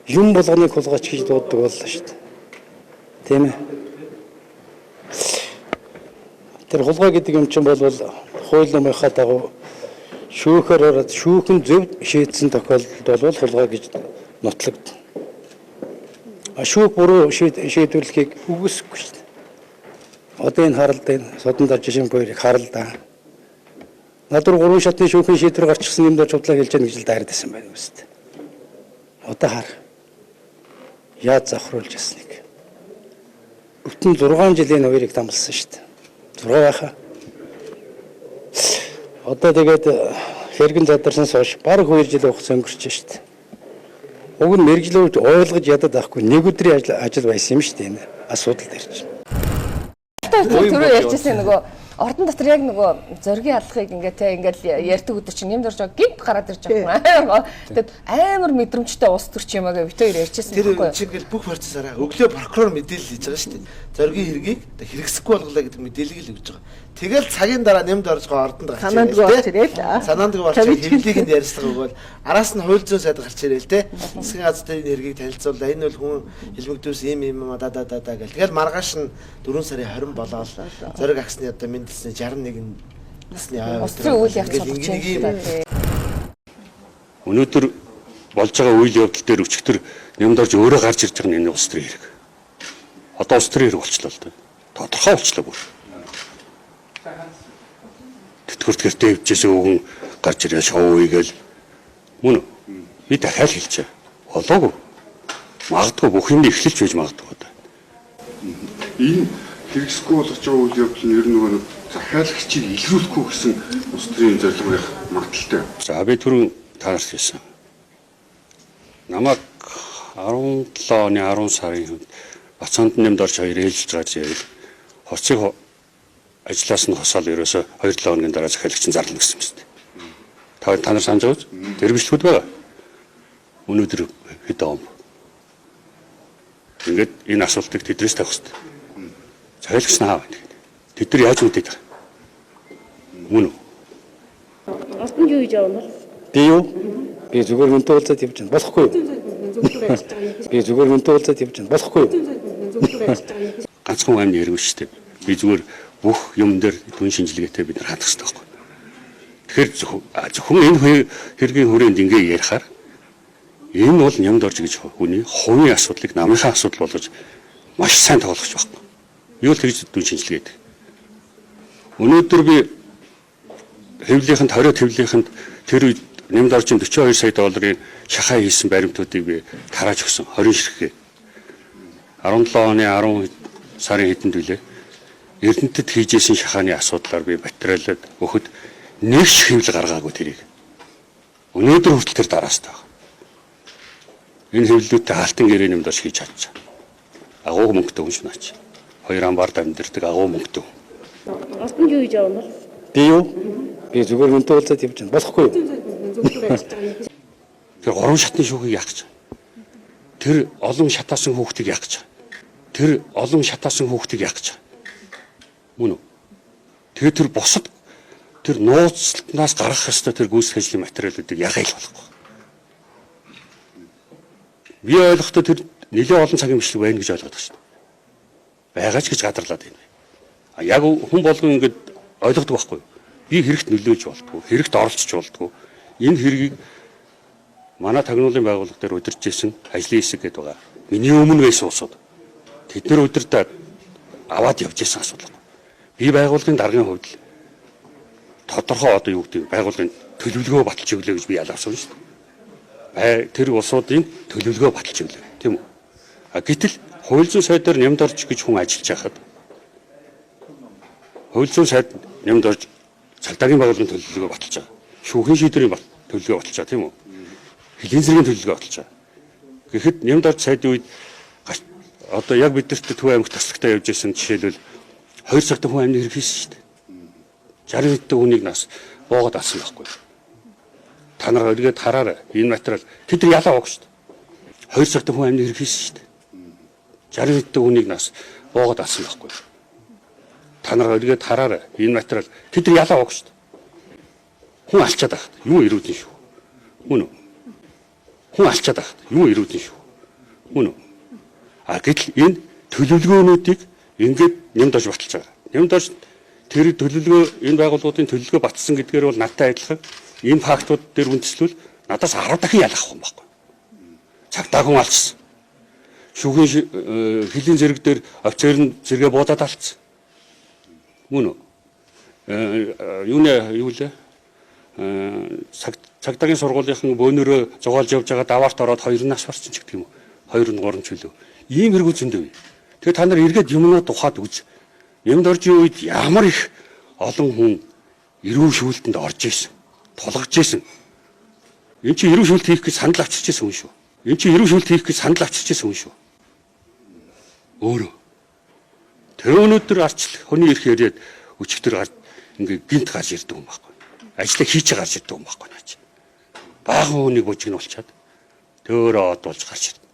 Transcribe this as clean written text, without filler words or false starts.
юм болгоныг хулгайч гэж дууддаг боллоо шүү дээ. Тийм ээ. Тэр хулгай гэдэг юм чинь бол хууль намынхаа дагуу шүүхээр ороод шүүхэн зөв шийдсэн тохиолдолд бол хулгай гэж нотлогдно. Шүүх буруу шийдвэрлэхийг үгүйсэхгүй шүү дээ. Одоо энэ харалт содонд жишээ хоёрыг харалдаа. Наdur 3 шатны шүүхийн шийдвэр гарчихсан юм дээр чудлаа хэлж яах гэж л дайрдсан байна үстэй. Одоо хар. Яаж завхруулж ясныг. Бүтэн 6 жилийн хоёрыг дамлсан шүү дээ. 6 байхаа. Одоо тэгээд хэрэгэн задарсанаас хойш бараг 2 жил хугацаа өнгөрч шүү дээ. Уг нь мэрэгжлүүд ойлгож ядаад байхгүй нэг өдрийн ажил байсан юм шүү дээ энэ асуудал дээр чинь. Түрүү ярьжсэн нөгөө ордон дотор яг нөгөө зоригийн алхахыг ингээд ярьдаг өдөр чинь юм дорж гинт гараад ирж байгаа юм. Тэгээд амар мэдрэмжтэй ус төрч юм аа гэж битээр ярьжсэн байхгүй юу? Тэр чинь бүх процессораа өглөө прокурор мэдээлэл хийж байгаа шүү дээ. Зоригийн хэргийг хэрэгсэхгүй болголоо гэдэг мэдээллийг л өгж байгаа. Тэгэл цагийн дараа нэмд орж байгаа ордонд гарч ирээ. Санаандгүй болчихсон хэвлийг нь ярьцлага өгөөл араас нь хууль зүйн сайд гарч ирээ л дээ. Засгийн газрын хэргийг танилцууллаа. Энэ бол хүн хэлмэгдүүлс ийм да гэл. Тэгэл маргааш нь 4 сарын 20 болоод зориг агсны одоо мэндэлсний 61 насны устрын үйл явц болгож байна. Өнөөдөр болж байгаа үйл явдал дээр өчигдөр нэмд орж өөрөө гарч ирж байгаа энэ устрын хэрэг. Одоо устрын хэрэг болчлоо л дээ. Тодорхой болчлоо бүр. Тэтгэврт гэртээ хөвчээсээ өгөн гарч ирээ шоу хийгээл мөн би дахиад хэлчихэ. Болоогүй. Магадгүй бүх юм эхлэлж байж магадгүй одоо. Энэ хэрэгсэхгүй болгож байгаа үйл явдал нь ер нь нөгөө захиалагчийг илрүүлэхгүй гэсэн улс төрийн зорилго байх магадaltaй. За би түрүүн таарч хэлсэн. Намайг 17 оны 10 сарын хүнд Бацаанд нэмд орж хоёр ээлжилж гарч ирэл хоцыг ажлаас нь хосоол ерөөсө 2-7 хоногийн дараа захиалагч нь зарлана гэсэн юм шүү дээ. Та нар санаж байгаа үү? Тэр бичлэгүүд байгаа. Өнөөдөр хэдэн он. Ингээд энэ асуултыг тэдрээс тавих хэрэгтэй. Захиалагч нь аав гэдэг. Тэд нар яаж мэдээд байгаа? Мөн үү? Ордонд юу хийж байгаа юм бол? Би юу? Би зүгээр үнтэй уулзаад явж байна. Болохгүй юу? Би зүгээр үнтэй уулзаад явж байна. Болохгүй юу? Ганцхан амны хэрэг шүү дээ. Би зүгээр бүх юм дээр түн шинжилгээтэй бид нар хандах хэрэгтэй байхгүй. Тэгэхээр зөвхөн энэ хэргийн хүрээнд ингээ ярихаар энэ бол нямд орж гэж хүний хувийн асуудлыг намынхаа асуудал болгож маш сайн тоглож байхгүй. Юу л тэгж түн шинжилгээтэй. Өнөөдөр би хэвлийнхэнд 20 хэвлийнхэнд тэр үед нямд орж 42 сая долларын шахаа хийсэн баримтуудыг би тарааж өгсөн 20 ширхгээ. 17 оны 10 сарын хэдэнд үлээ. Эрдэнэтэд хийжсэн шахааны асуудлаар би материалууд өгөхөд нэг ч хэвлэл гаргаагүй тэрийг. Өнөөдөр хүртэл тэр дараастай байна. Энэ хэвлэлүүдтэй хаалтан гэрээ нэмд орж хийж чадчих. Агуу мөнгөтэй хүн шнаач. Хоёр амбард амьдэрдэг агуу мөнгөтэй. Ордонд юу хийж байгаа юм бол? Би юу? Би зүгээр үнтэй уулзаад явж байна. Болохгүй юу? Тэр 3 шатны шүүхийг яах гэж? Тэр олон шатаасан хүүхдийг яах гэж? Тэр олон шатаасан хүүхдийг яах гэж? Мөн үү? Тэгээд тэр босод тэр нууцлалтнаас гаргах ёстой тэр гүйцэтгэх ажлын материалуудыг яхаа ил болохгүй. Би ойлгохдоо тэр нэлээд олон цагийн бичлэг байна гэж ойлгоод байгаа шүү дээ. Байгаа ч гэж гадарлаад байна. Яг хүн болгон ингэж ойлгодог байхгүй юу? Би хэрэгт нөлөөж болтгоо, хэрэгт оролцож болтгоо. Энэ хэргийг манай тагнуулын байгууллага дээр удирж исэн ажлын хэсэг гэдэг байгаа. Миний өмнө байсан улсууд тэд нар удирдах аваад явж исэн асуудал. Би байгууллагын даргын хувьд л тодорхой одоо юу гэдэг байгууллагын төлөвлөгөө баталж өглөө гэж би ялгасан шүү дээ. Тэр улсуудын төлөвлөгөө баталж өглөө тийм үү? Гэтэл хууль зүйн сайдаар нямд орж гэж хүн ажиллаж байхад хууль зүйн сайд нямд орж цагдаагийн байгууллагын төлөвлөгөө баталж байгаа. Шүүхийн шийдвэрийн төлөвлөгөө баталж байгаа тийм үү? Хэлийн зэргийн төлөвлөгөө баталж байгаа. Гэхэд нямд орж сайдын үед одоо яг бидэрт Төв аймагт таслагтаа явж исэн жишээлбэл 2 цагт хүн амны хэрэг хийсэн шүү дээ. 60 хэдэн хүнийг нас боогод алсан байхгүй. Та нар өргөд хараарай. Энэ материал тэд нар ялаа байгаа шүү дээ. 2 цагт хүн амны хэрэг хийсэн шүү дээ. 60 хэдэн хүнийг нас боогод алсан байхгүй. Та нар өргөд хараарай. Энэ материал тэд нар ялаа байгаа шүү дээ. Хүн алчаад байхад юу ирүүдэн шүү. Мөн үү? Хүн алчаад байхад юу ирүүдэн шүү. Мөн үү? Гэтэл энэ төлөвлөгөөнүүдийг ингээд нэмд орж баталж байгаа. Нэмд орж тэр төлөвлөгөө энэ байгууллагуудын төлөвлөгөө батсан гэдгээр бол надтай адилхан энэ фактууд дээр үндэслүүл надаас 10 дахин ялгах юм байхгүй. Цагтаа хүн алдсан. Шүүхийн хилийн зэрэг дээр офицер нь зэрэгээ буудаад алдсан. Мөн үү? Юу лээ? Цагдаагийн сургуулийнхан бөөнөрөө зугаалж явж байгаа даваарт ороод 2 нас барсан ч гэдэг юм уу. 2 нь 3 ч үлээ. Ийм хэрэгүүд зөндөө. Тэгээ та нар эргээд юмнаа тухайд үз. Юмд оржийн үед ямар их олон хүн эрүүл шүүлтэнд орж исэн. Тулгаж исэн. Энд чинь эрүүл шүүлт хийх гэж санал авчирч исэн хүн шүү. Энд чинь эрүүл шүүлт хийх гэж санал авчирч исэн хүн шүү. Өөрөө. Тэр өнөөдөр арчлах хүний эрх яриад өчигдөр ингээ гинт гарч ирдэг юм байхгүй. Ажлаа хийж гарч ирдэг юм байхгүй наач. Баахан хүнийг бужигнуулчаад төөрөө од болж гарч ирдэг.